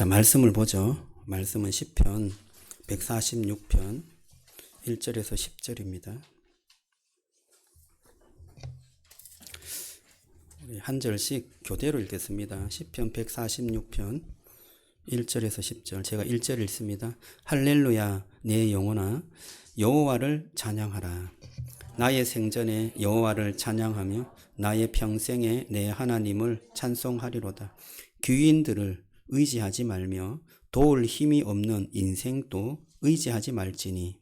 자, 말씀을 보죠. 말씀은 시편 146편 1절에서 10절입니다. 한 절씩 교대로 읽겠습니다. 시편 146편 1절에서 10절. 제가 1절 읽습니다. 할렐루야 내 영혼아 여호와를 찬양하라. 나의 생전에 여호와를 찬양하며 나의 평생에 내 하나님을 찬송하리로다. 귀인들을 의지하지 말며 도울 힘이 없는 인생도 의지하지 말지니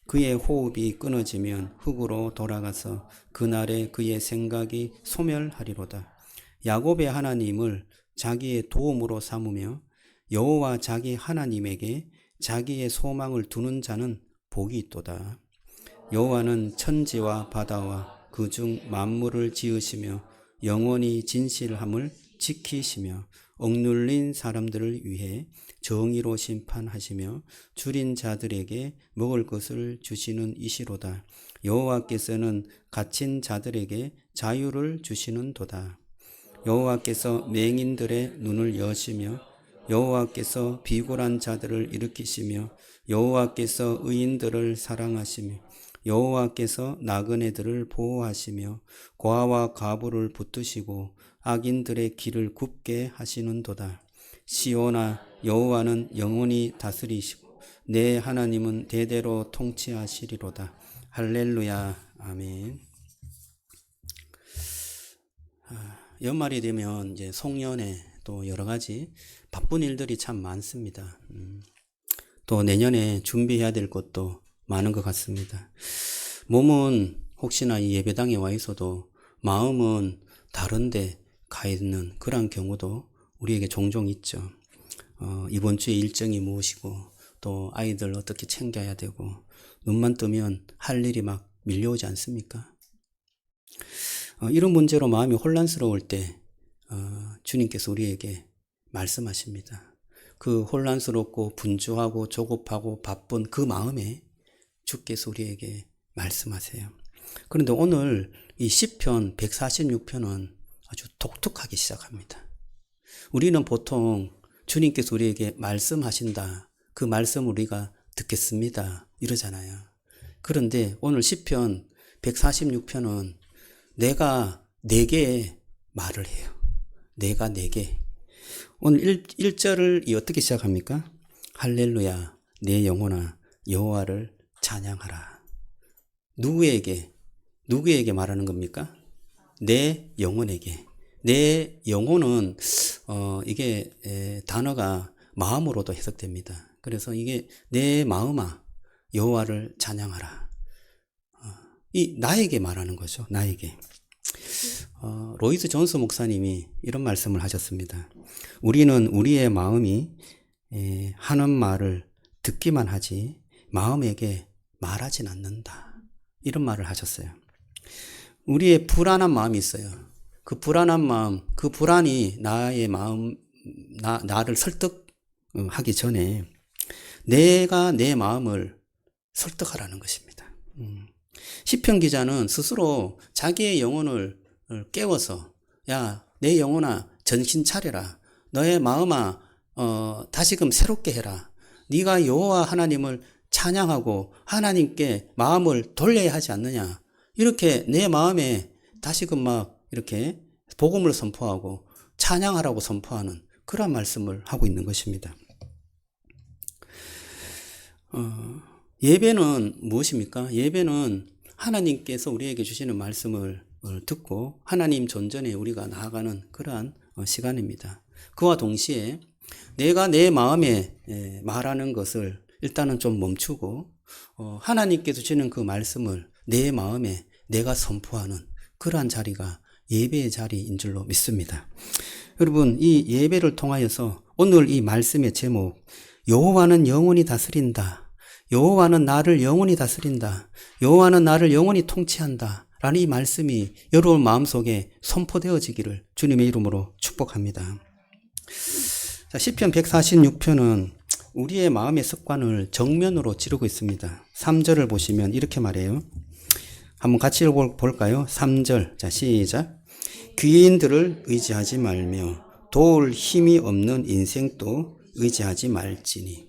그의 호흡이 끊어지면 흙으로 돌아가서 그날에 그의 생각이 소멸하리로다. 야곱의 하나님을 자기의 도움으로 삼으며 여호와 자기 하나님에게 자기의 소망을 두는 자는 복이 있도다. 여호와는 천지와 바다와 그중 만물을 지으시며 영원히 진실함을 지키시며 억눌린 사람들을 위해 정의로 심판하시며 줄인 자들에게 먹을 것을 주시는 이시로다. 여호와께서는 갇힌 자들에게 자유를 주시는도다. 여호와께서 맹인들의 눈을 여시며 여호와께서 비굴한 자들을 일으키시며 여호와께서 의인들을 사랑하시며 여호와께서 나그네들을 보호하시며 고아와 과부를 붙드시고 악인들의 길을 굽게 하시는도다. 시온아 여호와는 영원히 다스리시고 내 하나님은 대대로 통치하시리로다. 할렐루야 아멘. 연말이 되면 이제 송년회 또 여러 가지 바쁜 일들이 참 많습니다. 또 내년에 준비해야 될 것도 많은 것 같습니다. 몸은 혹시나 이 예배당에 와 있어도 마음은 다른데 가 있는 그런 경우도 우리에게 종종 있죠. 이번 주에 일정이 무엇이고 또 아이들 어떻게 챙겨야 되고 눈만 뜨면 할 일이 막 밀려오지 않습니까? 이런 문제로 마음이 혼란스러울 때 주님께서 우리에게 말씀하십니다. 그 혼란스럽고 분주하고 조급하고 바쁜 그 마음에 주께서 우리에게 말씀하세요. 그런데 오늘 이 시편 146편은 아주 독특하게 시작합니다. 우리는 보통 주님께서 우리에게 말씀하신다. 그 말씀을 우리가 듣겠습니다. 이러잖아요. 그런데 오늘 시편 146편은 내가 내게 말을 해요. 내가 내게. 오늘 1절을 어떻게 시작합니까? 할렐루야 내 영혼아 여호와를 찬양하라. 누구에게 말하는 겁니까? 내 영혼에게. 내 영혼은 이게 단어가 마음으로도 해석됩니다. 그래서 이게 내 마음아 여호와를 찬양하라. 이 나에게 말하는 거죠. 나에게. 로이드 존스 목사님이 이런 말씀을 하셨습니다. 우리는 우리의 마음이 하는 말을 듣기만 하지 마음에게 말하진 않는다. 이런 말을 하셨어요. 우리의 불안한 마음이 있어요. 그 불안한 마음, 그 불안이 나의 마음, 나를 설득하기 전에 내가 내 마음을 설득하라는 것입니다. 시편 기자는 스스로 자기의 영혼을 깨워서 야, 내 영혼아 정신 차려라. 너의 마음아 다시금 새롭게 해라. 네가 여호와 하나님을 찬양하고 하나님께 마음을 돌려야 하지 않느냐. 이렇게 내 마음에 다시금 막 이렇게 복음을 선포하고 찬양하라고 선포하는 그런 말씀을 하고 있는 것입니다. 예배는 무엇입니까? 예배는 하나님께서 우리에게 주시는 말씀을 듣고 하나님 존전에 우리가 나아가는 그러한 시간입니다. 그와 동시에 내가 내 마음에 말하는 것을 일단은 좀 멈추고 하나님께서 주시는 그 말씀을 내 마음에 내가 선포하는 그러한 자리가 예배의 자리인 줄로 믿습니다. 여러분 이 예배를 통하여서 오늘 이 말씀의 제목 여호와는 영원히 다스린다. 여호와는 나를 영원히 다스린다. 여호와는 나를 영원히 통치한다. 라는 이 말씀이 여러분 마음속에 선포되어지기를 주님의 이름으로 축복합니다. 자, 시편 146편은 우리의 마음의 습관을 정면으로 찌르고 있습니다. 3절을 보시면 이렇게 말해요. 한번 같이 볼까요? 3절. 자, 시작. 귀인들을 의지하지 말며 도울 힘이 없는 인생도 의지하지 말지니.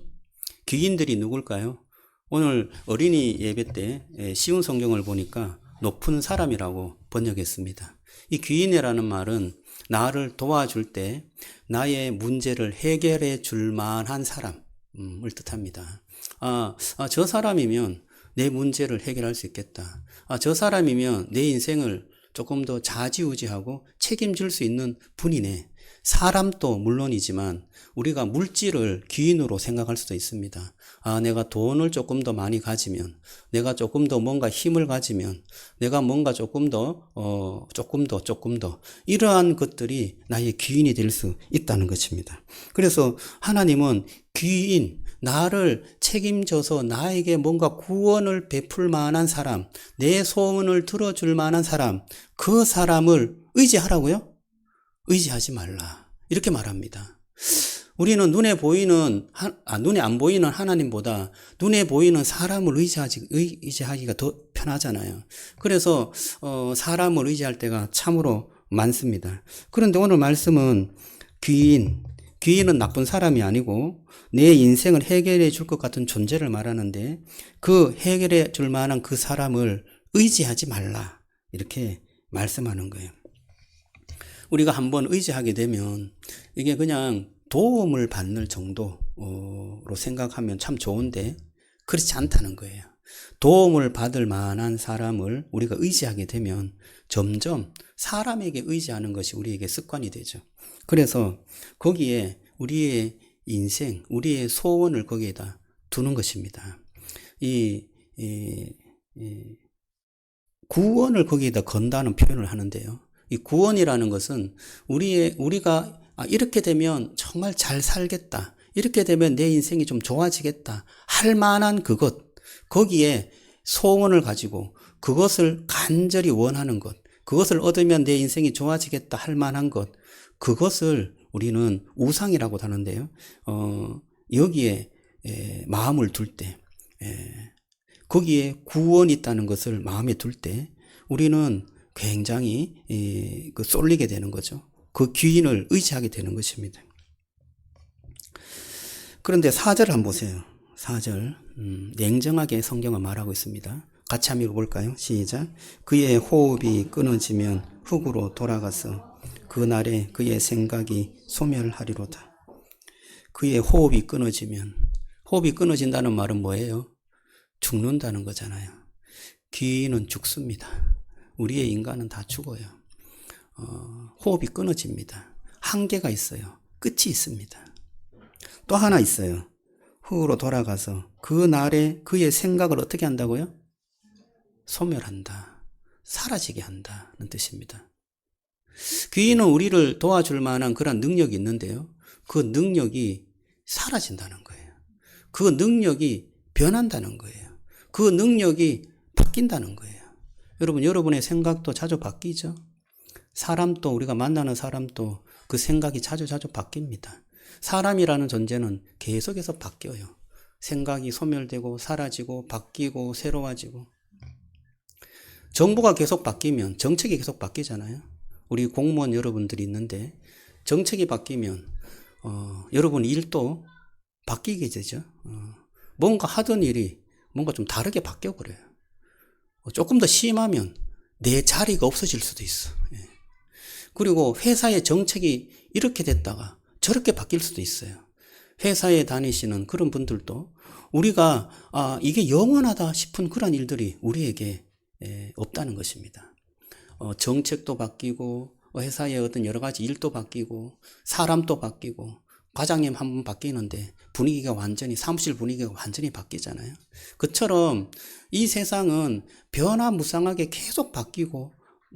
귀인들이 누굴까요? 오늘 어린이 예배 때 쉬운 성경을 보니까 높은 사람이라고 번역했습니다. 이 귀인이라는 말은 나를 도와줄 때 나의 문제를 해결해 줄 만한 사람을 뜻합니다. 저 사람이면 내 문제를 해결할 수 있겠다. 저 사람이면 내 인생을 조금 더 좌지우지하고 책임질 수 있는 분이네. 사람도 물론이지만 우리가 물질을 귀인으로 생각할 수도 있습니다. 내가 돈을 조금 더 많이 가지면, 내가 조금 더 뭔가 힘을 가지면, 내가 뭔가 조금 더 이러한 것들이 나의 귀인이 될 수 있다는 것입니다. 그래서 하나님은 귀인, 나를 책임져서 나에게 뭔가 구원을 베풀 만한 사람, 내 소원을 들어줄 만한 사람, 그 사람을 의지하라고요? 의지하지 말라. 이렇게 말합니다. 우리는 눈에 안 보이는 하나님보다 눈에 보이는 사람을 의지하기가 더 편하잖아요. 그래서 사람을 의지할 때가 참으로 많습니다. 그런데 오늘 말씀은 귀인은 나쁜 사람이 아니고 내 인생을 해결해 줄 것 같은 존재를 말하는데 그 해결해 줄 만한 그 사람을 의지하지 말라. 이렇게 말씀하는 거예요. 우리가 한번 의지하게 되면 이게 그냥 도움을 받는 정도로 생각하면 참 좋은데 그렇지 않다는 거예요. 도움을 받을 만한 사람을 우리가 의지하게 되면 점점 사람에게 의지하는 것이 우리에게 습관이 되죠. 그래서 거기에 우리의 인생, 우리의 소원을 거기에다 두는 것입니다. 구원을 거기에다 건다는 표현을 하는데요. 이 구원이라는 것은 우리가 이렇게 되면 정말 잘 살겠다. 이렇게 되면 내 인생이 좀 좋아지겠다. 할 만한 거기에 소원을 가지고 그것을 간절히 원하는 것, 그것을 얻으면 내 인생이 좋아지겠다 할 만한 것, 그것을 우리는 우상이라고 하는데요. 여기에 마음을 둘 때, 거기에 구원이 있다는 것을 마음에 둘 때 우리는 굉장히 쏠리게 되는 거죠. 그 귀인을 의지하게 되는 것입니다. 그런데 4절 한번 보세요. 4절 냉정하게 성경은 말하고 있습니다. 같이 한번 읽어볼까요? 시작. 그의 호흡이 끊어지면 흙으로 돌아가서 그날에 그의 생각이 소멸하리로다. 그의 호흡이 끊어진다는 말은 뭐예요? 죽는다는 거잖아요. 귀인은 죽습니다. 우리의 인간은 다 죽어요. 호흡이 끊어집니다. 한계가 있어요. 끝이 있습니다. 또 하나 있어요. 흙으로 돌아가서 그 날에 그의 생각을 어떻게 한다고요? 소멸한다. 사라지게 한다는 뜻입니다. 귀인은 우리를 도와줄 만한 그런 능력이 있는데요. 그 능력이 사라진다는 거예요. 그 능력이 변한다는 거예요. 그 능력이 바뀐다는 거예요. 여러분의 생각도 자주 바뀌죠? 사람도, 우리가 만나는 사람도 그 생각이 자주 바뀝니다. 사람이라는 존재는 계속해서 바뀌어요. 생각이 소멸되고 사라지고 바뀌고 새로워지고. 정부가 계속 바뀌면 정책이 계속 바뀌잖아요. 우리 공무원 여러분들이 있는데 정책이 바뀌면 여러분 일도 바뀌게 되죠. 뭔가 하던 일이 뭔가 좀 다르게 바뀌어버려요. 조금 더 심하면 내 자리가 없어질 수도 있어. 그리고 회사의 정책이 이렇게 됐다가 저렇게 바뀔 수도 있어요. 회사에 다니시는 그런 분들도 우리가 이게 영원하다 싶은 그런 일들이 우리에게 없다는 것입니다. 정책도 바뀌고 회사의 어떤 여러 가지 일도 바뀌고 사람도 바뀌고 과장님 한 분 바뀌는데 사무실 분위기가 완전히 바뀌잖아요. 그처럼 이 세상은 변화무쌍하게 계속 바뀌고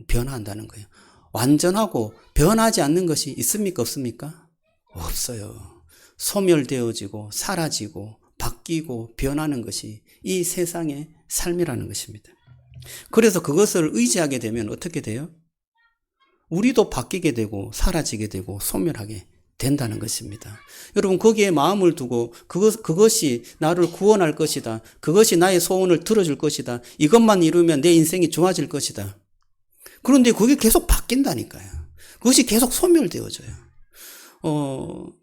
변화한다는 거예요. 완전하고 변하지 않는 것이 있습니까? 없습니까? 없어요. 소멸되어지고 사라지고 바뀌고 변하는 것이 이 세상의 삶이라는 것입니다. 그래서 그것을 의지하게 되면 어떻게 돼요? 우리도 바뀌게 되고 사라지게 되고 소멸하게 된다는 것입니다. 여러분 거기에 마음을 두고 그것이 나를 구원할 것이다. 그것이 나의 소원을 들어줄 것이다. 이것만 이루면 내 인생이 좋아질 것이다. 그런데 그게 계속 바뀐다니까요. 그것이 계속 소멸되어져요.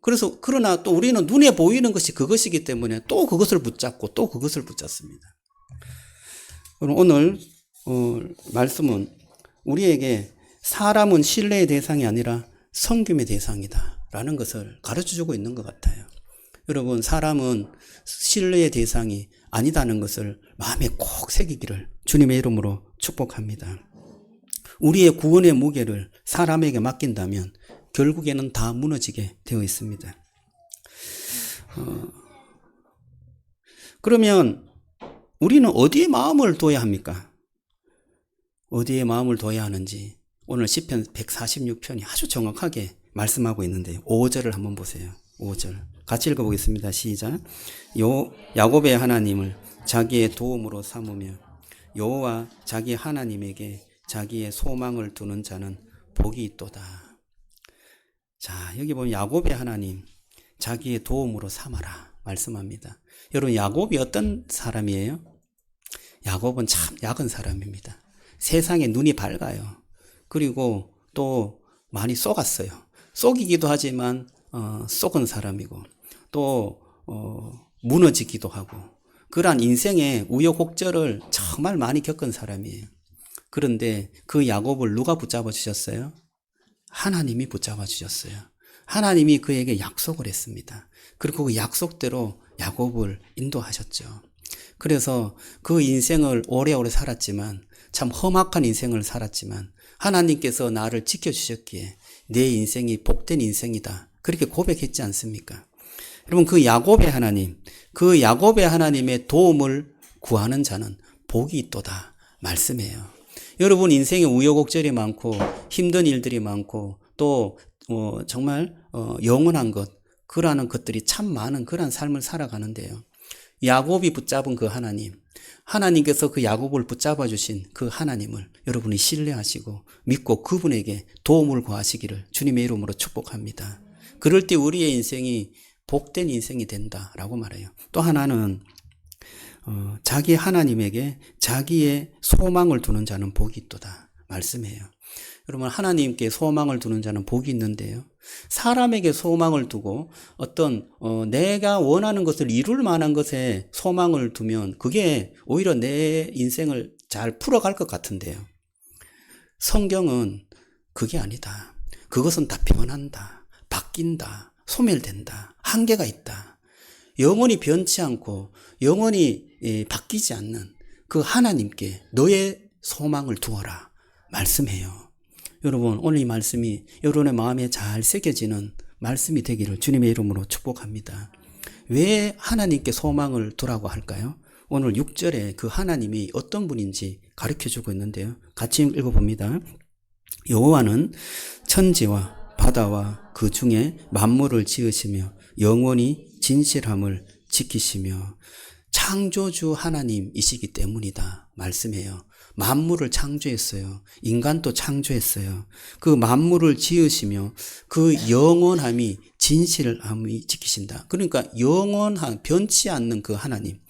그래서, 그러나 또 우리는 눈에 보이는 것이 그것이기 때문에 또 그것을 붙잡고 또 그것을 붙잡습니다. 그럼 오늘, 말씀은 우리에게 사람은 신뢰의 대상이 아니라 섬김의 대상이다. 라는 것을 가르쳐 주고 있는 것 같아요. 여러분, 사람은 신뢰의 대상이 아니다는 것을 마음에 꼭 새기기를 주님의 이름으로 축복합니다. 우리의 구원의 무게를 사람에게 맡긴다면 결국에는 다 무너지게 되어 있습니다. 그러면 우리는 어디에 마음을 둬야 합니까? 어디에 마음을 둬야 하는지 오늘 시편 146편이 아주 정확하게 말씀하고 있는데요. 5절을 한번 보세요. 5절 같이 읽어보겠습니다. 시작. 야곱의 하나님을 자기의 도움으로 삼으며 여호와 자기 하나님에게 자기의 소망을 두는 자는 복이 있도다. 자, 여기 보면 야곱의 하나님 자기의 도움으로 삼아라 말씀합니다. 여러분, 야곱이 어떤 사람이에요? 야곱은 참 약은 사람입니다. 세상에 눈이 밝아요. 그리고 또 많이 쏘갔어요. 쏘기기도 하지만 쏘은 사람이고 또 무너지기도 하고 그러한 인생의 우여곡절을 정말 많이 겪은 사람이에요. 그런데 그 야곱을 누가 붙잡아 주셨어요? 하나님이 붙잡아 주셨어요. 하나님이 그에게 약속을 했습니다. 그리고 그 약속대로 야곱을 인도하셨죠. 그래서 그 인생을 오래오래 살았지만 참 험악한 인생을 살았지만 하나님께서 나를 지켜주셨기에 내 인생이 복된 인생이다. 그렇게 고백했지 않습니까? 여러분, 그 야곱의 하나님, 그 야곱의 하나님의 도움을 구하는 자는 복이 있도다 말씀이에요. 여러분, 인생에 우여곡절이 많고 힘든 일들이 많고 또 정말 영원한 것, 그러한 것들이 참 많은 그러한 삶을 살아가는데요. 야곱이 붙잡은 그 하나님, 하나님께서 그 야곱을 붙잡아 주신 그 하나님을 여러분이 신뢰하시고 믿고 그분에게 도움을 구하시기를 주님의 이름으로 축복합니다. 그럴 때 우리의 인생이 복된 인생이 된다라고 말해요. 또 하나는 자기 하나님에게 자기의 소망을 두는 자는 복이 있도다 말씀해요. 여러분, 하나님께 소망을 두는 자는 복이 있는데요. 사람에게 소망을 두고 어떤 내가 원하는 것을 이룰 만한 것에 소망을 두면 그게 오히려 내 인생을 잘 풀어갈 것 같은데요. 성경은 그게 아니다. 그것은 다 변한다. 바뀐다. 소멸된다. 한계가 있다. 영원히 변치 않고 영원히 바뀌지 않는 그 하나님께 너의 소망을 두어라 말씀해요. 여러분, 오늘 이 말씀이 여러분의 마음에 잘 새겨지는 말씀이 되기를 주님의 이름으로 축복합니다. 왜 하나님께 소망을 두라고 할까요? 오늘 6절에 그 하나님이 어떤 분인지 가르쳐주고 있는데요. 같이 읽어봅니다. 여호와는 천지와 바다와 그 중에 만물을 지으시며 영원히 진실함을 지키시며 창조주 하나님이시기 때문이다 말씀해요. 만물을 창조했어요. 인간도 창조했어요. 그 만물을 지으시며 그 영원함이 진실함이 지키신다. 그러니까 영원한 변치 않는 그 하나님.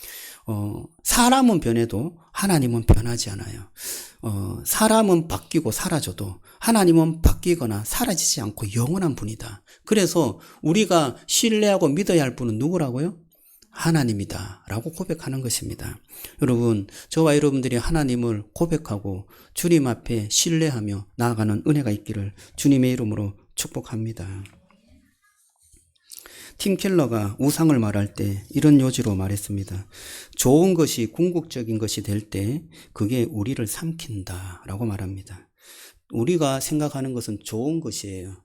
사람은 변해도 하나님은 변하지 않아요. 사람은 바뀌고 사라져도 하나님은 바뀌거나 사라지지 않고 영원한 분이다. 그래서 우리가 신뢰하고 믿어야 할 분은 누구라고요? 하나님이다 라고 고백하는 것입니다. 여러분, 저와 여러분들이 하나님을 고백하고 주님 앞에 신뢰하며 나아가는 은혜가 있기를 주님의 이름으로 축복합니다. 팀 켈러가 우상을 말할 때 이런 요지로 말했습니다. 좋은 것이 궁극적인 것이 될 때 그게 우리를 삼킨다 라고 말합니다. 우리가 생각하는 것은 좋은 것이에요.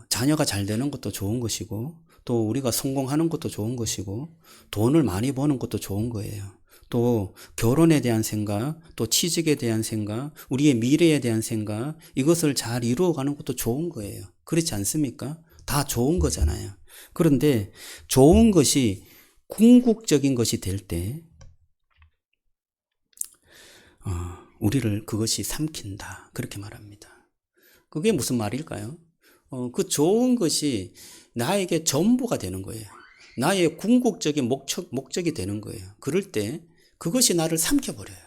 자녀가 잘 되는 것도 좋은 것이고 또 우리가 성공하는 것도 좋은 것이고 돈을 많이 버는 것도 좋은 거예요. 또 결혼에 대한 생각, 또 취직에 대한 생각, 우리의 미래에 대한 생각, 이것을 잘 이루어가는 것도 좋은 거예요. 그렇지 않습니까? 다 좋은 거잖아요. 그런데 좋은 것이 궁극적인 것이 될 때 우리를 그것이 삼킨다. 그렇게 말합니다. 그게 무슨 말일까요? 그 좋은 것이 나에게 전부가 되는 거예요. 나의 궁극적인 목적이 되는 거예요. 그럴 때 그것이 나를 삼켜버려요.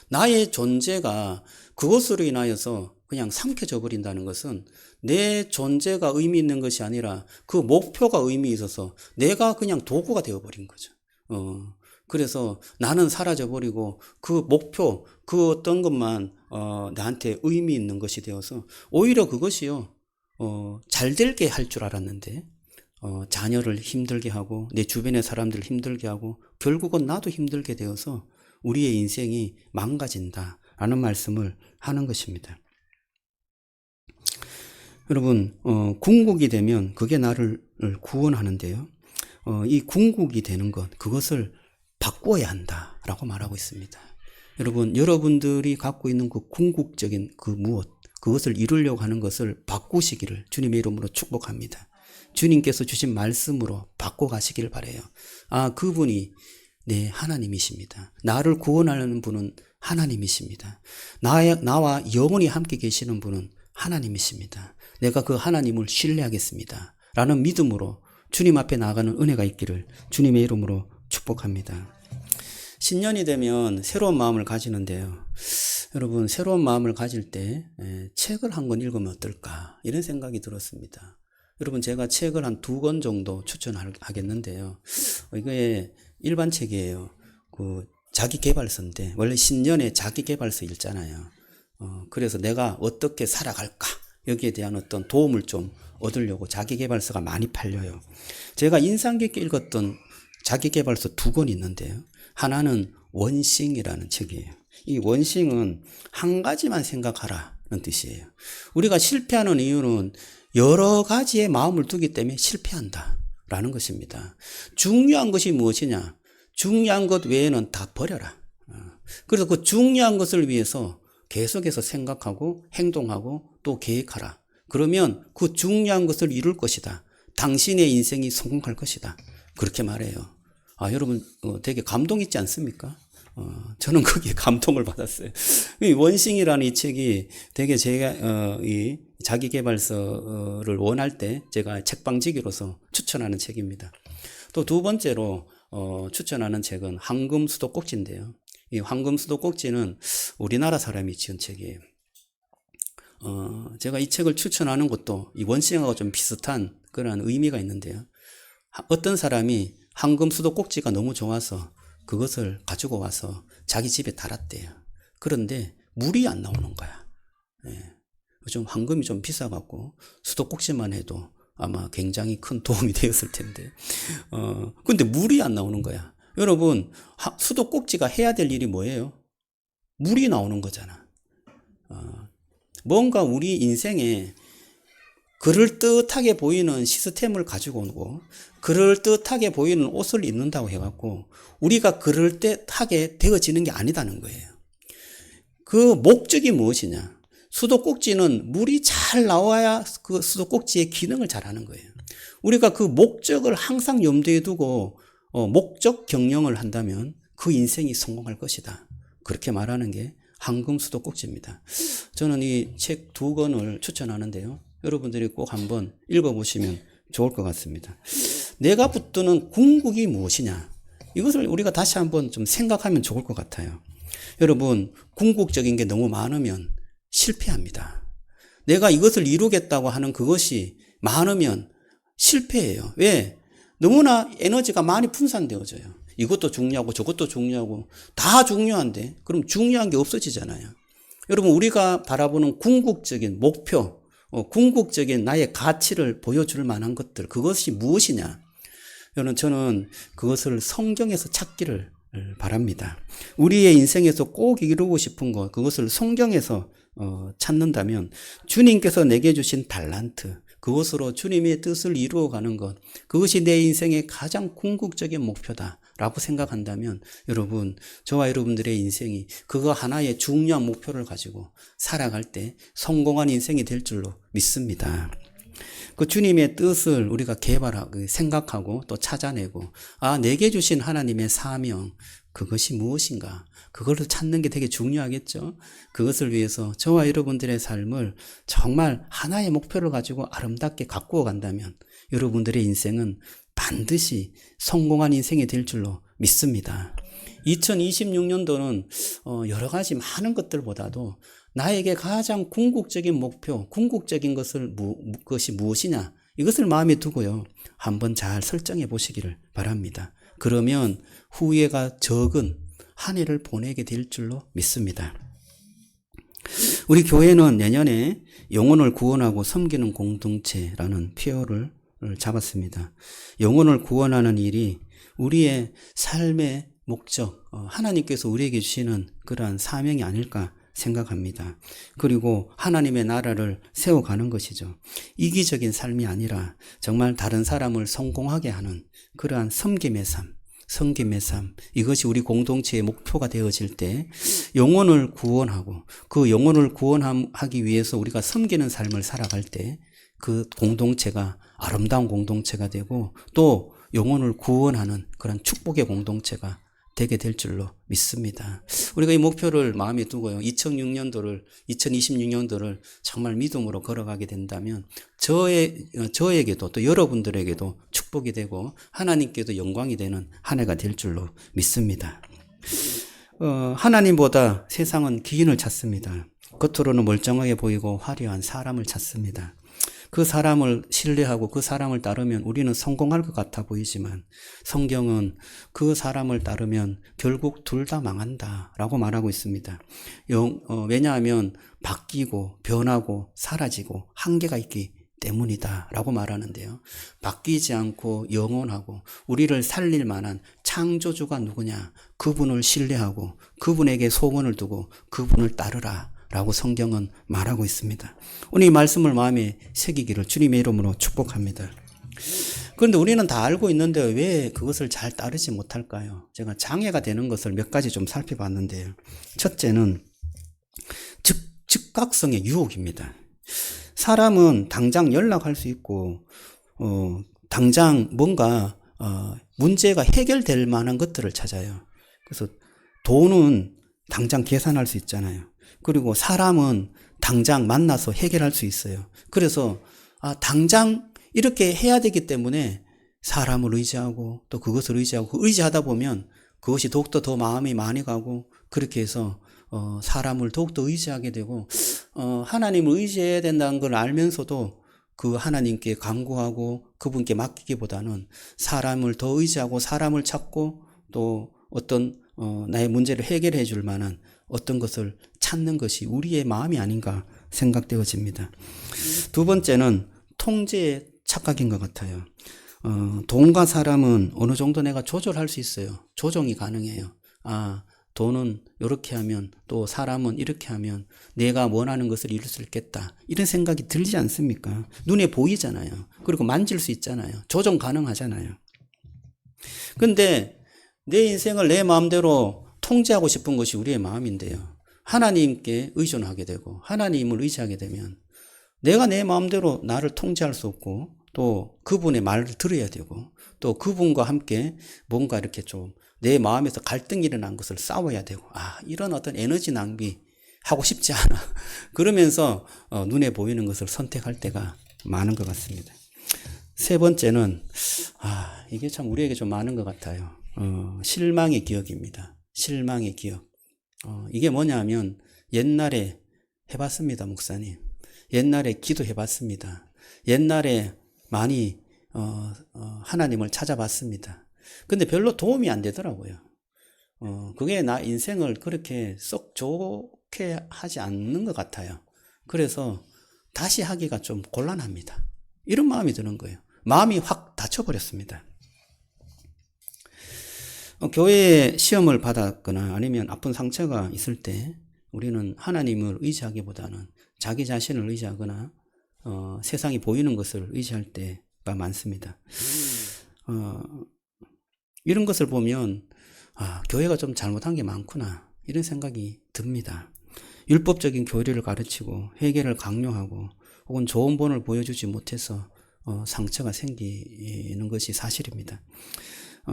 나의 존재가 그것으로 인하여서 그냥 삼켜져 버린다는 것은 내 존재가 의미 있는 것이 아니라 그 목표가 의미 있어서 내가 그냥 도구가 되어버린 거죠. 그래서 나는 사라져버리고 그 목표, 그 어떤 것만 나한테 의미 있는 것이 되어서 오히려 그것이요, 잘 되게 할 줄 알았는데 자녀를 힘들게 하고 내 주변의 사람들을 힘들게 하고 결국은 나도 힘들게 되어서 우리의 인생이 망가진다라는 말씀을 하는 것입니다. 여러분, 궁극이 되면 그게 나를 구원하는데요. 이 궁극이 되는 것, 그것을 바꾸어야 한다라고 말하고 있습니다. 여러분, 여러분들이 갖고 있는 그 궁극적인 그 무엇, 그것을 이루려고 하는 것을 바꾸시기를 주님의 이름으로 축복합니다. 주님께서 주신 말씀으로 바꿔가시길 바라요. 아, 그분이 내 하나님이십니다. 나를 구원하는 분은 하나님이십니다. 나와 영원히 함께 계시는 분은 하나님이십니다. 내가 그 하나님을 신뢰하겠습니다. 라는 믿음으로 주님 앞에 나아가는 은혜가 있기를 주님의 이름으로 축복합니다. 신년이 되면 새로운 마음을 가지는데요. 여러분, 새로운 마음을 가질 때 책을 한 권 읽으면 어떨까 이런 생각이 들었습니다. 여러분, 제가 책을 한 2권 정도 추천하겠는데요. 이게 일반 책이에요. 그 자기계발서인데 원래 신년에 자기계발서 읽잖아요. 그래서 내가 어떻게 살아갈까 여기에 대한 어떤 도움을 좀 얻으려고 자기계발서가 많이 팔려요. 제가 인상 깊게 읽었던 자기계발서 2권이 있는데요. 하나는 원싱이라는 책이에요. 이 원싱은 한 가지만 생각하라는 뜻이에요. 우리가 실패하는 이유는 여러 가지의 마음을 두기 때문에 실패한다라는 것입니다. 중요한 것이 무엇이냐? 중요한 것 외에는 다 버려라. 그래서 그 중요한 것을 위해서 계속해서 생각하고 행동하고 또 계획하라. 그러면 그 중요한 것을 이룰 것이다. 당신의 인생이 성공할 것이다. 그렇게 말해요. 아, 여러분, 되게 감동 있지 않습니까? 저는 거기에 감동을 받았어요. 이 원싱이라는 이 책이 되게 제가, 이 자기계발서를 원할 때 제가 책방지기로서 추천하는 책입니다. 또 2번째로, 추천하는 책은 황금수도꼭지인데요. 이 황금수도꼭지는 우리나라 사람이 지은 책이에요. 제가 이 책을 추천하는 것도 이 원싱하고 좀 비슷한 그런 의미가 있는데요. 어떤 사람이 황금수도꼭지가 너무 좋아서 그것을 가지고 와서 자기 집에 달았대요. 그런데 물이 안 나오는 거야. 요즘 황금이 좀 비싸갖고 수도꼭지만 해도 아마 굉장히 큰 도움이 되었을 텐데. 근데 물이 안 나오는 거야. 여러분, 수도꼭지가 해야 될 일이 뭐예요? 물이 나오는 거잖아. 뭔가 우리 인생에 그럴듯하게 보이는 시스템을 가지고 오고 그럴듯하게 보이는 옷을 입는다고 해갖고 우리가 그럴듯하게 되어지는 게 아니다는 거예요. 그 목적이 무엇이냐? 수도꼭지는 물이 잘 나와야 그 수도꼭지의 기능을 잘 하는 거예요. 우리가 그 목적을 항상 염두에 두고 목적 경영을 한다면 그 인생이 성공할 것이다. 그렇게 말하는 게 황금수도꼭지입니다. 저는 이 책 2권을 추천하는데요. 여러분들이 꼭 한번 읽어보시면 좋을 것 같습니다. 내가 붙드는 궁극이 무엇이냐? 이것을 우리가 다시 한번 좀 생각하면 좋을 것 같아요. 여러분, 궁극적인 게 너무 많으면 실패합니다. 내가 이것을 이루겠다고 하는 그것이 많으면 실패해요. 왜? 너무나 에너지가 많이 분산되어져요. 이것도 중요하고 저것도 중요하고 다 중요한데 그럼 중요한 게 없어지잖아요. 여러분, 우리가 바라보는 궁극적인 목표, 궁극적인 나의 가치를 보여줄 만한 것들, 그것이 무엇이냐? 여러분, 저는 그것을 성경에서 찾기를 바랍니다. 우리의 인생에서 꼭 이루고 싶은 것, 그것을 성경에서 찾는다면 주님께서 내게 주신 달란트, 그것으로 주님의 뜻을 이루어가는 것, 그것이 내 인생의 가장 궁극적인 목표다라고 생각한다면 여러분, 저와 여러분들의 인생이 그거 하나의 중요한 목표를 가지고 살아갈 때 성공한 인생이 될 줄로 믿습니다. 그 주님의 뜻을 우리가 개발하고 생각하고 또 찾아내고, 아, 내게 주신 하나님의 사명, 그것이 무엇인가? 그걸 찾는 게 되게 중요하겠죠. 그것을 위해서 저와 여러분들의 삶을 정말 하나의 목표를 가지고 아름답게 가꾸어 간다면 여러분들의 인생은 반드시 성공한 인생이 될 줄로 믿습니다. 2026년도는 여러 가지 많은 것들보다도 나에게 가장 궁극적인 목표, 궁극적인 것이 무엇이냐? 이것을 마음에 두고요. 한번 잘 설정해 보시기를 바랍니다. 그러면 후회가 적은 한 해를 보내게 될 줄로 믿습니다. 우리 교회는 내년에 영혼을 구원하고 섬기는 공동체라는 표어를 잡았습니다. 영혼을 구원하는 일이 우리의 삶의 목적, 하나님께서 우리에게 주시는 그러한 사명이 아닐까 생각합니다. 그리고 하나님의 나라를 세워가는 것이죠. 이기적인 삶이 아니라 정말 다른 사람을 성공하게 하는 그러한 섬김의 삶, 이것이 우리 공동체의 목표가 되어질 때 영혼을 구원하고 그 영혼을 구원하기 위해서 우리가 섬기는 삶을 살아갈 때 그 공동체가 아름다운 공동체가 되고 또 영혼을 구원하는 그런 축복의 공동체가 되게 될 줄로 믿습니다. 우리가 이 목표를 마음에 두고요. 2026년도를 정말 믿음으로 걸어가게 된다면 저에게도 또 여러분들에게도 축복이 되고 하나님께도 영광이 되는 한 해가 될 줄로 믿습니다. 하나님보다 세상은 기인을 찾습니다. 겉으로는 멀쩡하게 보이고 화려한 사람을 찾습니다. 그 사람을 신뢰하고 그 사람을 따르면 우리는 성공할 것 같아 보이지만 성경은 그 사람을 따르면 결국 둘 다 망한다 라고 말하고 있습니다. 왜냐하면 바뀌고 변하고 사라지고 한계가 있기 때문이다 라고 말하는데요. 바뀌지 않고 영원하고 우리를 살릴 만한 창조주가 누구냐? 그분을 신뢰하고 그분에게 소원을 두고 그분을 따르라 라고 성경은 말하고 있습니다. 오늘 이 말씀을 마음에 새기기를 주님의 이름으로 축복합니다. 그런데 우리는 다 알고 있는데 왜 그것을 잘 따르지 못할까요? 제가 장애가 되는 것을 몇 가지 좀 살펴봤는데요. 첫째는 즉각성의 유혹입니다. 사람은 당장 연락할 수 있고 당장 뭔가 문제가 해결될 만한 것들을 찾아요. 그래서 돈은 당장 계산할 수 있잖아요. 그리고 사람은 당장 만나서 해결할 수 있어요. 그래서 당장 이렇게 해야 되기 때문에 사람을 의지하고 또 그것을 의지하고 의지하다 보면 그것이 더욱더 더 마음이 많이 가고 그렇게 해서 사람을 더욱더 의지하게 되고 하나님을 의지해야 된다는 걸 알면서도 그 하나님께 간구하고 그분께 맡기기보다는 사람을 더 의지하고 사람을 찾고 또 어떤 나의 문제를 해결해 줄 만한 어떤 것을 찾는 것이 우리의 마음이 아닌가 생각되어집니다. 두 번째는 통제의 착각인 것 같아요. 돈과 사람은 어느 정도 내가 조절할 수 있어요. 조정이 가능해요. 돈은 이렇게 하면 또 사람은 이렇게 하면 내가 원하는 것을 이룰 수 있겠다. 이런 생각이 들지 않습니까? 눈에 보이잖아요. 그리고 만질 수 있잖아요. 조정 가능하잖아요. 근데 내 인생을 내 마음대로 통제하고 싶은 것이 우리의 마음인데요. 하나님께 의존하게 되고 하나님을 의지하게 되면 내가 내 마음대로 나를 통제할 수 없고 또 그분의 말을 들어야 되고 또 그분과 함께 뭔가 이렇게 좀 내 마음에서 갈등이 일어난 것을 싸워야 되고 이런 어떤 에너지 낭비 하고 싶지 않아. 그러면서 눈에 보이는 것을 선택할 때가 많은 것 같습니다. 세 번째는 이게 참 우리에게 좀 많은 것 같아요. 실망의 기억입니다. 실망의 기억. 이게 뭐냐면 옛날에 해봤습니다, 목사님. 옛날에 기도해봤습니다. 옛날에 많이 하나님을 찾아봤습니다. 근데 별로 도움이 안 되더라고요. 그게 나 인생을 그렇게 썩 좋게 하지 않는 것 같아요. 그래서 다시 하기가 좀 곤란합니다. 이런 마음이 드는 거예요. 마음이 확 닫혀버렸습니다. 교회에 시험을 받았거나 아니면 아픈 상처가 있을 때 우리는 하나님을 의지하기보다는 자기 자신을 의지하거나 세상이 보이는 것을 의지할 때가 많습니다. 이런 것을 보면 교회가 좀 잘못한 게 많구나 이런 생각이 듭니다. 율법적인 교리를 가르치고 회개를 강요하고 혹은 좋은 본을 보여주지 못해서 상처가 생기는 것이 사실입니다.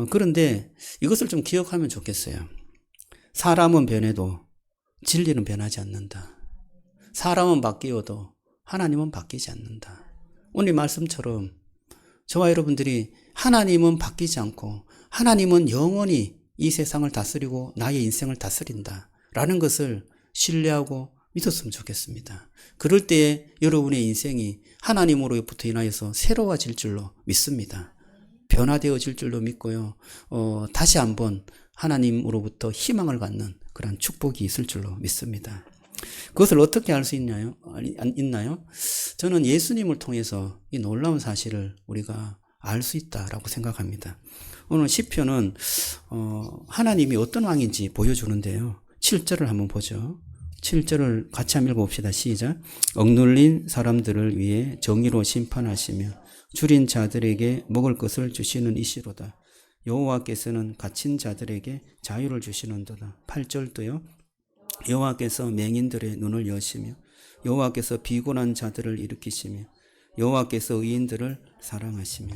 그런데 이것을 좀 기억하면 좋겠어요. 사람은 변해도 진리는 변하지 않는다. 사람은 바뀌어도 하나님은 바뀌지 않는다. 오늘 말씀처럼 저와 여러분들이 하나님은 바뀌지 않고 하나님은 영원히 이 세상을 다스리고 나의 인생을 다스린다 라는 것을 신뢰하고 믿었으면 좋겠습니다. 그럴 때 여러분의 인생이 하나님으로부터 인하여서 새로워질 줄로 믿습니다. 변화되어질 줄로 믿고요. 다시 한번 하나님으로부터 희망을 갖는 그런 축복이 있을 줄로 믿습니다. 그것을 어떻게 알 수 있나요? 저는 예수님을 통해서 이 놀라운 사실을 우리가 알 수 있다라고 생각합니다. 오늘 시편은 하나님이 어떤 왕인지 보여주는데요. 7절을 한번 보죠. 7절을 같이 한번 읽어봅시다. 시작. 억눌린 사람들을 위해 정의로 심판하시며 줄인 자들에게 먹을 것을 주시는 이시로다. 여호와께서는 갇힌 자들에게 자유를 주시는도다. 8절도요. 여호와께서 맹인들의 눈을 여시며 여호와께서 비곤한 자들을 일으키시며 여호와께서 의인들을 사랑하시며.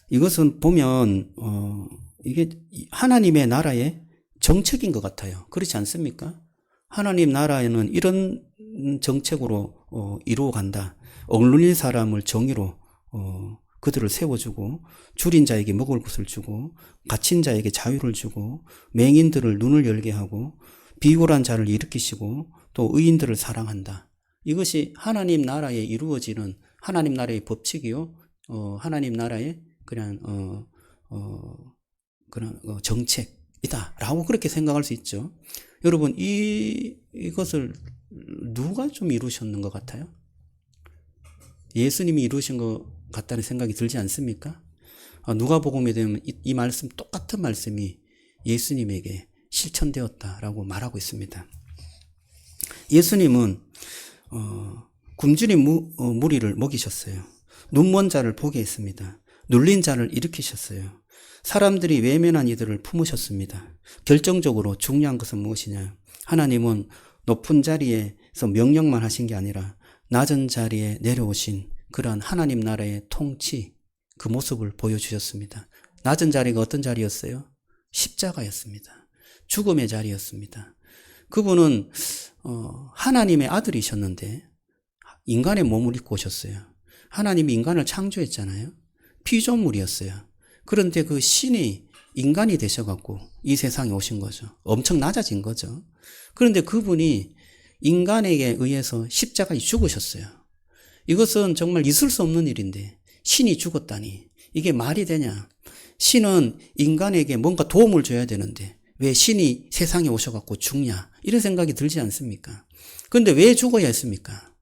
이것은 보면 이게 하나님의 나라의 정책인 것 같아요. 그렇지 않습니까? 하나님 나라에는 이런 정책으로 이루어간다. 억눌린 사람을 정의로 그들을 세워주고 줄인 자에게 먹을 것을 주고 갇힌 자에게 자유를 주고 맹인들을 눈을 열게 하고 비굴한 자를 일으키시고 또 의인들을 사랑한다. 이것이 하나님 나라에 이루어지는 하나님 나라의 법칙이요. 하나님 나라의 그런 정책이다라고 그렇게 생각할 수 있죠. 여러분 이것을 누가 좀 이루셨는 것 같아요? 예수님이 이루신 것 같다는 생각이 들지 않습니까? 누가복음에 되면 이 말씀 똑같은 말씀이 예수님에게 실천되었다라고 말하고 있습니다. 예수님은 굶주린 무리를 먹이셨어요. 눈먼 자를 보게 했습니다. 눌린 자를 일으키셨어요. 사람들이 외면한 이들을 품으셨습니다. 결정적으로 중요한 것은 무엇이냐? 하나님은 높은 자리에서 명령만 하신 게 아니라 낮은 자리에 내려오신 그러한 하나님 나라의 통치, 그 모습을 보여주셨습니다. 낮은 자리가 어떤 자리였어요? 십자가였습니다. 죽음의 자리였습니다. 그분은 하나님의 아들이셨는데 인간의 몸을 입고 오셨어요. 하나님이 인간을 창조했잖아요. 피조물이었어요. 그런데 그 신이 인간이 되셔갖고 이 세상에 오신 거죠. 엄청 낮아진 거죠. 그런데 그분이 인간에게 의해서 십자가에 죽으셨어요. 이것은 정말 있을 수 없는 일인데 신이 죽었다니 이게 말이 되냐? 신은 인간에게 뭔가 도움을 줘야 되는데 왜 신이 세상에 오셔갖고 죽냐? 이런 생각이 들지 않습니까? 그런데 왜 죽어야 했습니까?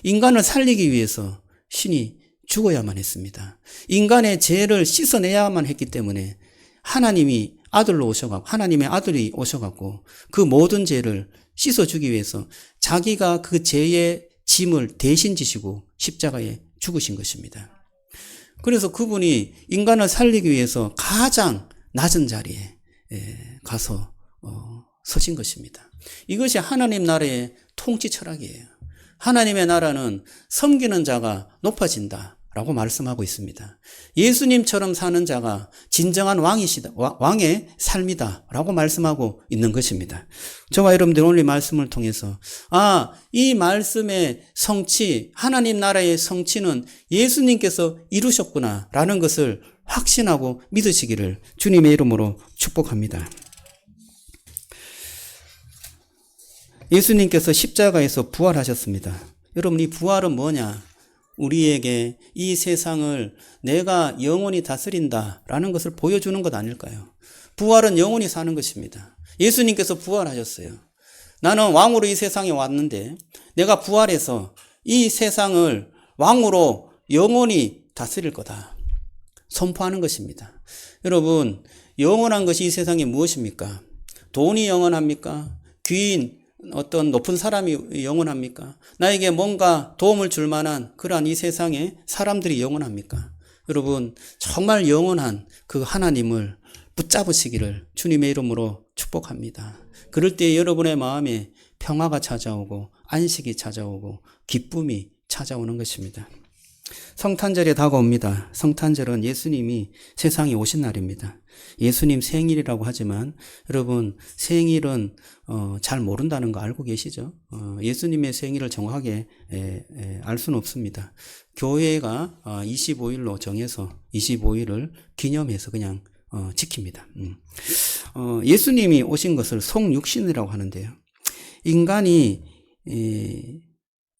인간을 살리기 위해서 신이 죽어야만 했습니다. 인간의 죄를 씻어내야만 했기 때문에 하나님이 아들로 오셔갖고 하나님의 아들이 오셔갖고 그 모든 죄를 씻어주기 위해서 자기가 그 죄의 짐을 대신 지시고 십자가에 죽으신 것입니다. 그래서 그분이 인간을 살리기 위해서 가장 낮은 자리에 가서 서신 것입니다. 이것이 하나님 나라의 통치 철학이에요. 하나님의 나라는 섬기는 자가 높아진다 라고 말씀하고 있습니다. 예수님처럼 사는 자가 진정한 왕의 삶이다 라고 말씀하고 있는 것입니다. 저와 여러분들 오늘 이 말씀을 통해서 이 말씀의 성취, 하나님 나라의 성취는 예수님께서 이루셨구나 라는 것을 확신하고 믿으시기를 주님의 이름으로 축복합니다. 예수님께서 십자가에서 부활하셨습니다. 여러분 이 부활은 뭐냐? 우리에게 이 세상을 내가 영원히 다스린다라는 것을 보여주는 것 아닐까요? 부활은 영원히 사는 것입니다. 예수님께서 부활하셨어요. 나는 왕으로 이 세상에 왔는데 내가 부활해서 이 세상을 왕으로 영원히 다스릴 거다. 선포하는 것입니다. 여러분 영원한 것이 이 세상에 무엇입니까? 돈이 영원합니까? 귀인 어떤 높은 사람이 영원합니까? 나에게 뭔가 도움을 줄 만한 그러한 이 세상에 사람들이 영원합니까? 여러분 정말 영원한 그 하나님을 붙잡으시기를 주님의 이름으로 축복합니다. 그럴 때 여러분의 마음에 평화가 찾아오고 안식이 찾아오고 기쁨이 찾아오는 것입니다. 성탄절이 다가옵니다. 성탄절은 예수님이 세상에 오신 날입니다. 예수님 생일이라고 하지만 여러분 생일은 잘 모른다는 거 알고 계시죠? 예수님의 생일을 정확하게 알 수는 없습니다. 교회가 25일로 정해서 25일을 기념해서 그냥 지킵니다. 예수님이 오신 것을 성육신이라고 하는데요. 인간이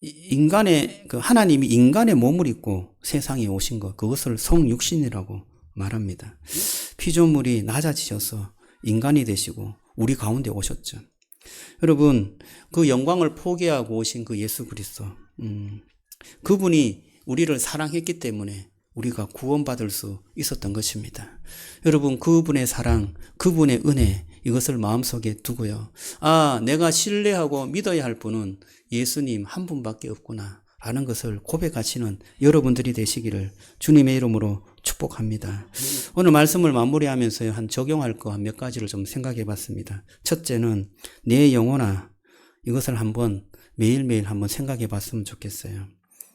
인간의 하나님이 인간의 몸을 입고 세상에 오신 것, 그것을 성육신이라고 말합니다. 피조물이 낮아지셔서 인간이 되시고 우리 가운데 오셨죠. 여러분, 그 영광을 포기하고 오신 그 예수 그리스도, 그분이 우리를 사랑했기 때문에 우리가 구원받을 수 있었던 것입니다. 여러분, 그분의 사랑, 그분의 은혜, 이것을 마음속에 두고요. 내가 신뢰하고 믿어야 할 분은 예수님 한 분밖에 없구나 라는 것을 고백하시는 여러분들이 되시기를 주님의 이름으로 축복합니다. 오늘 말씀을 마무리하면서 적용할 거 몇 가지를 좀 생각해 봤습니다. 첫째는 내 영혼아, 이것을 한번 매일매일 한번 생각해 봤으면 좋겠어요.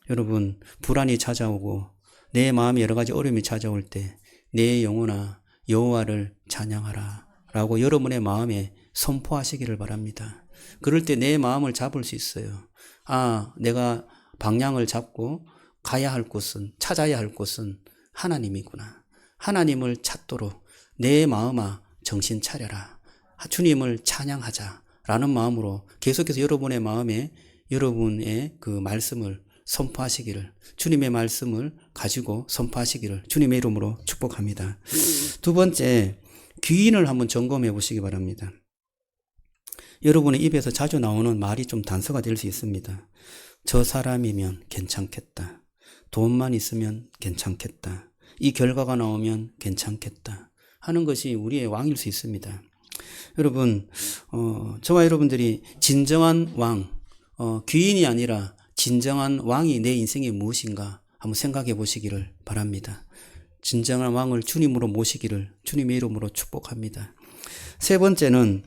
여러분, 불안이 찾아오고 내 마음에 여러 가지 어려움이 찾아올 때 내 영혼아 여호와를 찬양하라 라고 여러분의 마음에 선포하시기를 바랍니다. 그럴 때 내 마음을 잡을 수 있어요. 내가 방향을 잡고 가야 할 곳은, 찾아야 할 곳은 하나님이구나. 하나님을 찾도록 내 마음아 정신 차려라. 주님을 찬양하자 라는 마음으로 계속해서 여러분의 마음에 여러분의 그 말씀을 선포하시기를, 주님의 말씀을 가지고 선포하시기를 주님의 이름으로 축복합니다. 두 번째, 귀인을 한번 점검해 보시기 바랍니다. 여러분의 입에서 자주 나오는 말이 좀 단서가 될 수 있습니다. 저 사람이면 괜찮겠다. 돈만 있으면 괜찮겠다. 이 결과가 나오면 괜찮겠다. 하는 것이 우리의 왕일 수 있습니다. 여러분, 저와 여러분들이 진정한 왕, 귀인이 아니라 진정한 왕이 내 인생에 무엇인가 한번 생각해 보시기를 바랍니다. 진정한 왕을 주님으로 모시기를 주님의 이름으로 축복합니다. 세 번째는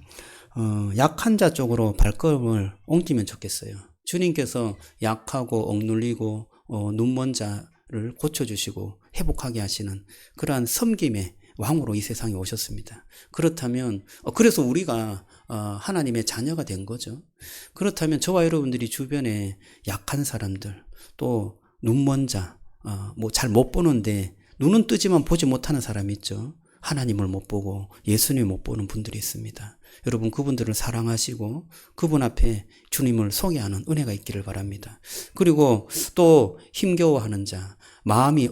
약한 자 쪽으로 발걸음을 옮기면 좋겠어요. 주님께서 약하고 억눌리고 눈먼 자를 고쳐주시고 회복하게 하시는 그러한 섬김의 왕으로 이 세상에 오셨습니다. 그렇다면 그래서 우리가 하나님의 자녀가 된 거죠. 그렇다면 저와 여러분들이 주변에 약한 사람들, 또 눈먼 자, 잘 못 보는데 눈은 뜨지만 보지 못하는 사람이 있죠. 하나님을 못 보고 예수님을 못 보는 분들이 있습니다. 여러분, 그분들을 사랑하시고 그분 앞에 주님을 소개하는 은혜가 있기를 바랍니다. 그리고 또 힘겨워하는 자, 마음이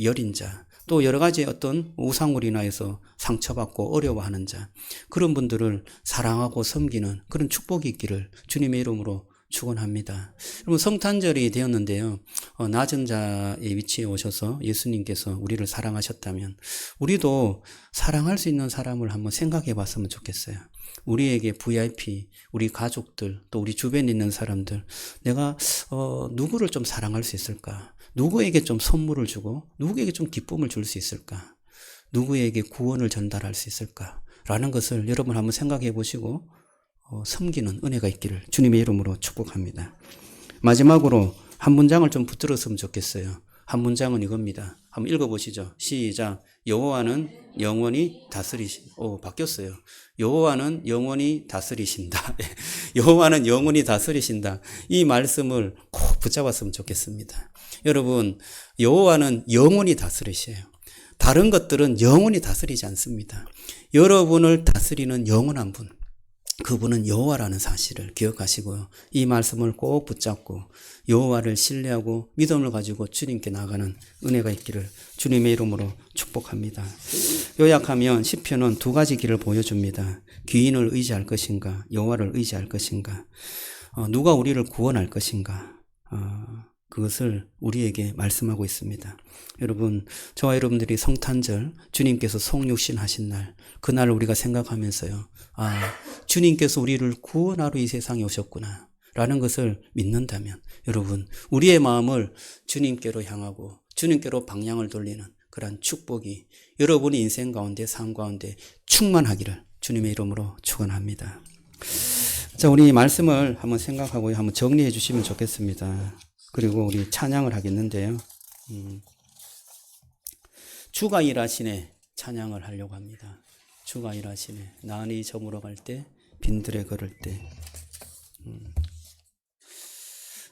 여린 자, 또 여러 가지 어떤 우상으로 인하여서 상처받고 어려워하는 자, 그런 분들을 사랑하고 섬기는 그런 축복이 있기를 주님의 이름으로 축원합니다. 여러분, 성탄절이 되었는데요. 낮은 자의 위치에 오셔서 예수님께서 우리를 사랑하셨다면 우리도 사랑할 수 있는 사람을 한번 생각해 봤으면 좋겠어요. 우리에게 VIP, 우리 가족들, 또 우리 주변에 있는 사람들, 내가 누구를 좀 사랑할 수 있을까? 누구에게 좀 선물을 주고 누구에게 좀 기쁨을 줄 수 있을까? 누구에게 구원을 전달할 수 있을까? 라는 것을 여러분 한번 생각해 보시고 섬기는 은혜가 있기를 주님의 이름으로 축복합니다. 마지막으로 한 문장을 좀 붙들었으면 좋겠어요. 한 문장은 이겁니다. 한번 읽어보시죠. 시작. 여호와는 영원히 바뀌었어요. 여호와는 영원히 다스리신다. 여호와는 영원히 다스리신다. 이 말씀을 꼭 붙잡았으면 좋겠습니다. 여러분, 여호와는 영원히 다스리셔요. 다른 것들은 영원히 다스리지 않습니다. 여러분을 다스리는 영원한 분, 그분은 여호와라는 사실을 기억하시고요. 이 말씀을 꼭 붙잡고 여호와를 신뢰하고 믿음을 가지고 주님께 나가는 은혜가 있기를 주님의 이름으로 축복합니다. 요약하면 시편은 두 가지 길을 보여줍니다. 귀인을 의지할 것인가, 여호와를 의지할 것인가, 누가 우리를 구원할 것인가, 그것을 우리에게 말씀하고 있습니다. 여러분, 저와 여러분들이 성탄절, 주님께서 성육신 하신 날, 그날을 우리가 생각하면서요. 주님께서 우리를 구원하러 이 세상에 오셨구나 라는 것을 믿는다면 여러분, 우리의 마음을 주님께로 향하고 주님께로 방향을 돌리는 그러한 축복이 여러분의 인생 가운데, 삶 가운데 충만하기를 주님의 이름으로 축원합니다. 자, 우리 말씀을 한번 생각하고 한번 정리해 주시면 좋겠습니다. 그리고 우리 찬양을 하겠는데요. 주가 일하시네 찬양을 하려고 합니다. 주가 일하시네. 나니 저물어 갈 때, 빈들에 걸을 때.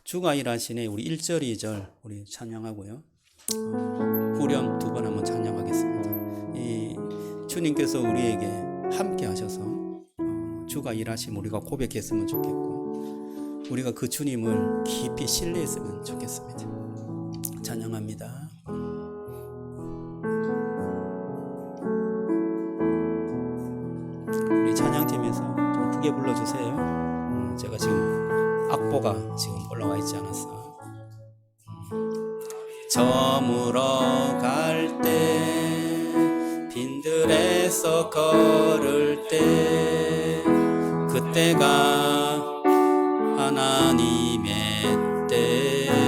주가 일하시네. 우리 1절, 2절 우리 찬양하고요. 후렴 두 번 한번 찬양하겠습니다. 이 주님께서 우리에게 함께 하셔서 주가 일하시면 우리가 고백했으면 좋겠고 우리가 그 주님을 깊이 신뢰했으면 좋겠습니다. 찬양합니다. 우리 찬양팀에서 좀 크게 불러주세요. 제가 지금 악보가 지금 올라와 있지 않았어. 저물어 갈 때 빈들에서 걸을 때 그때가 하나님의 때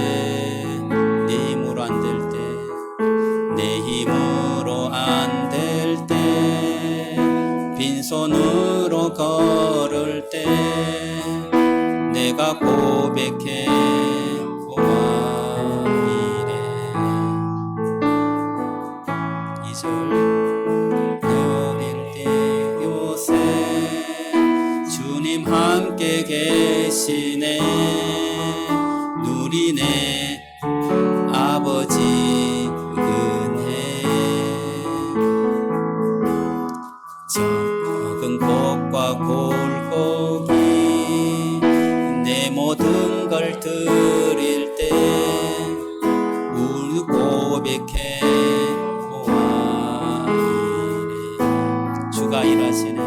내 힘으로 안 될 때 내 힘으로 안 될 때 빈손으로 걸을 때 내가 고백해 함께 계시네 누리네 아버지 은혜 적은 곡과 골고기 내 모든 걸 드릴 때 우리 고백해 보아 이래 주가 일하시네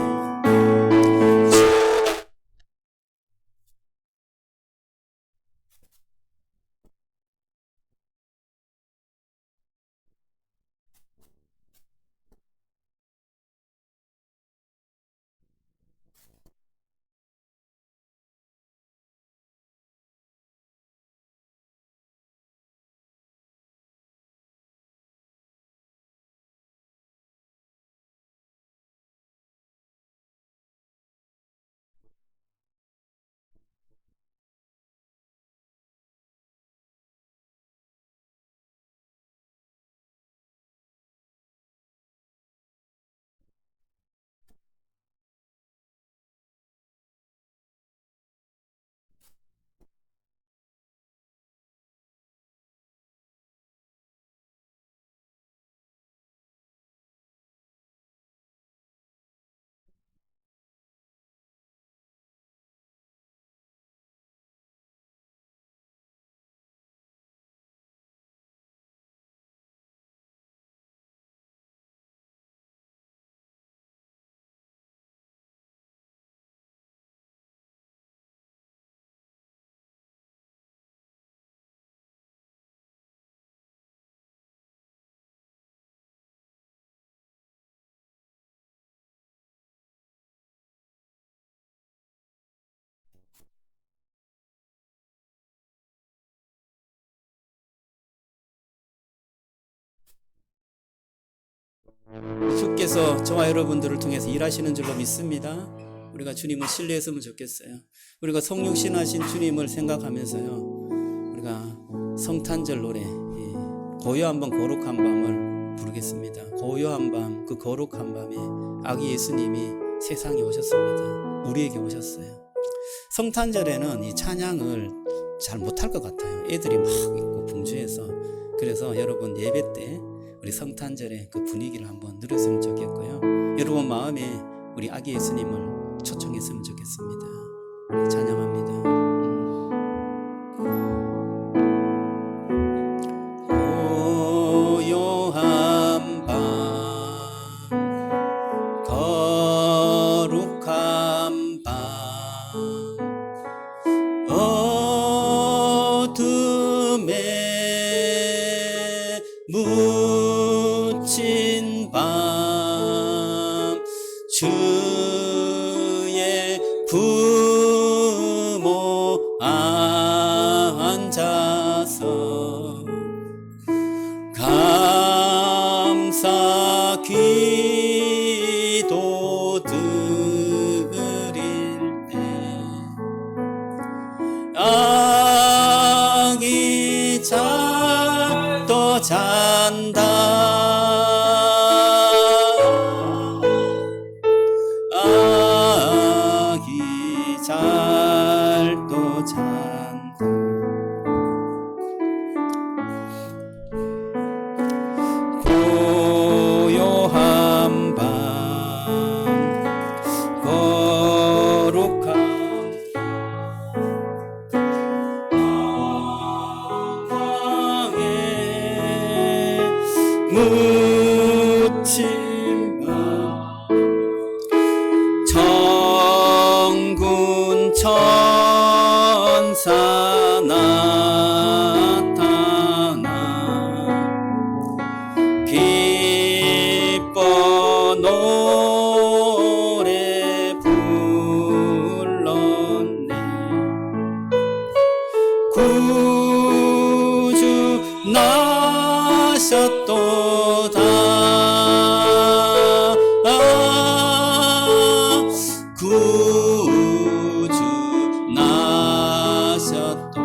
주께서 저와 여러분들을 통해서 일하시는 줄로 믿습니다. 우리가 주님을 신뢰했으면 좋겠어요. 우리가 성육신하신 주님을 생각하면서요 우리가 성탄절 노래 고요한 밤 거룩한 밤을 부르겠습니다. 고요한 밤 그 거룩한 밤에 아기 예수님이 세상에 오셨습니다. 우리에게 오셨어요. 성탄절에는 이 찬양을 잘 못할 것 같아요. 애들이 막 있고 분주해서. 그래서 여러분 예배 때 우리 성탄절의 그 분위기를 한번 누렸으면 좋겠고요. 여러분 마음에 우리 아기 예수님을 초청했으면 좋겠습니다. 찬양합니다. 고요한 밤 거룩한 밤 어둠에 묻힌 밤 주의 부모 앉아서 감사 기도 드릴 때 아기 또 잔다 아기 잘도 잔다 고요한 밤 묻지마 천군 천사 나타나 기뻐 노래 불렀네 구주 나셨도다 구주 나셨도다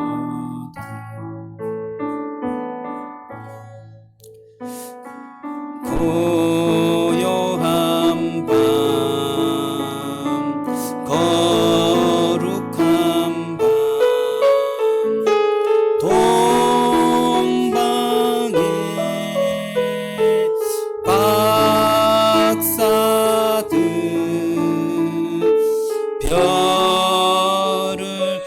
고요한 밤 거룩한 밤 동방에 박사들 별을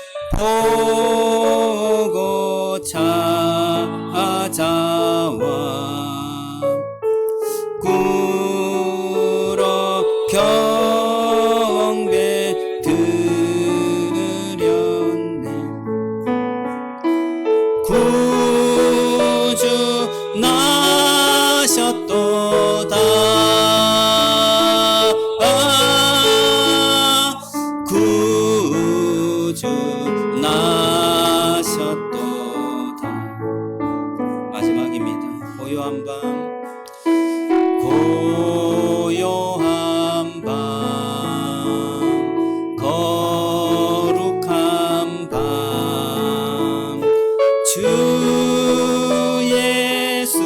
보고 찾아와 꿇어 경배 드렸네 구주 나셨도다 구주 나셨도다 마지막입니다. 고요한 밤 고요한 밤 거룩한 밤 주 예수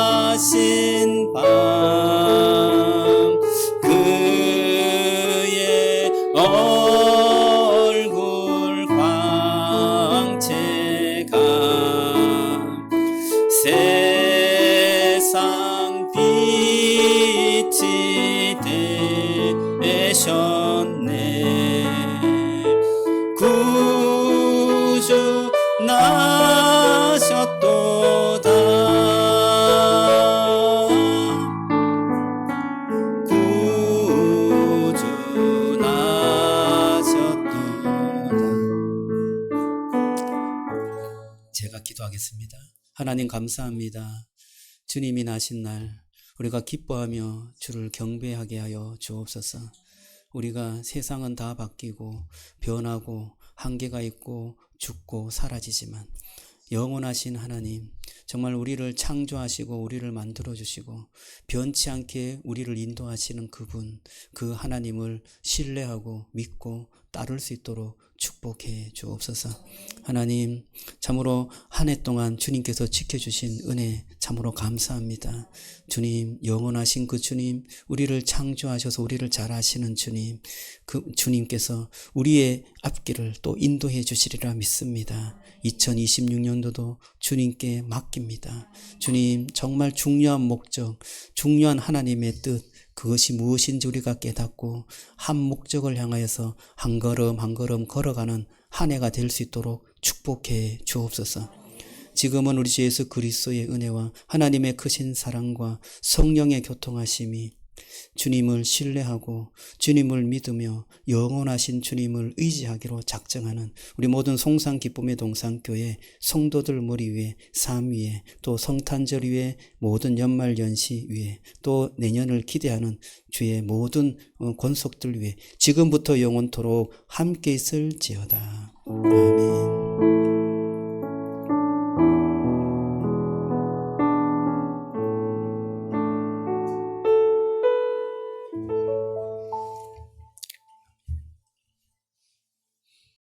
나신 밤 그의 얼굴 광채가 세상 빛이 되셨네 구주 나셨도다 구주 나셨도다 제가 기도하겠습니다. 하나님 감사합니다. 주님이 나신 날 우리가 기뻐하며 주를 경배하게 하여 주옵소서. 우리가 세상은 다 바뀌고 변하고 한계가 있고 죽고 사라지지만 영원하신 하나님 정말 우리를 창조하시고 우리를 만들어주시고 변치 않게 우리를 인도하시는 그분 그 하나님을 신뢰하고 믿고 따를 수 있도록 축복해 주옵소서. 하나님 참으로 한 해 동안 주님께서 지켜주신 은혜 참으로 감사합니다. 주님 영원하신 그 주님 우리를 창조하셔서 우리를 잘 아시는 주님 그 주님께서 우리의 앞길을 또 인도해 주시리라 믿습니다. 2026년도도 주님께 맡깁니다. 주님 정말 중요한 목적 중요한 하나님의 뜻 그것이 무엇인지 우리가 깨닫고 한 목적을 향하여서 한 걸음 한 걸음 걸어가는 한 해가 될 수 있도록 축복해 주옵소서. 지금은 우리 주 예수 그리스도의 은혜와 하나님의 크신 사랑과 성령의 교통하심이 주님을 신뢰하고 주님을 믿으며 영원하신 주님을 의지하기로 작정하는 우리 모든 송산 기쁨의 동산교회 성도들 머리 위에 삶 위에 또 성탄절 위에 모든 연말 연시 위에 또 내년을 기대하는 주의 모든 권속들 위에 지금부터 영원토록 함께 있을지어다. 아멘.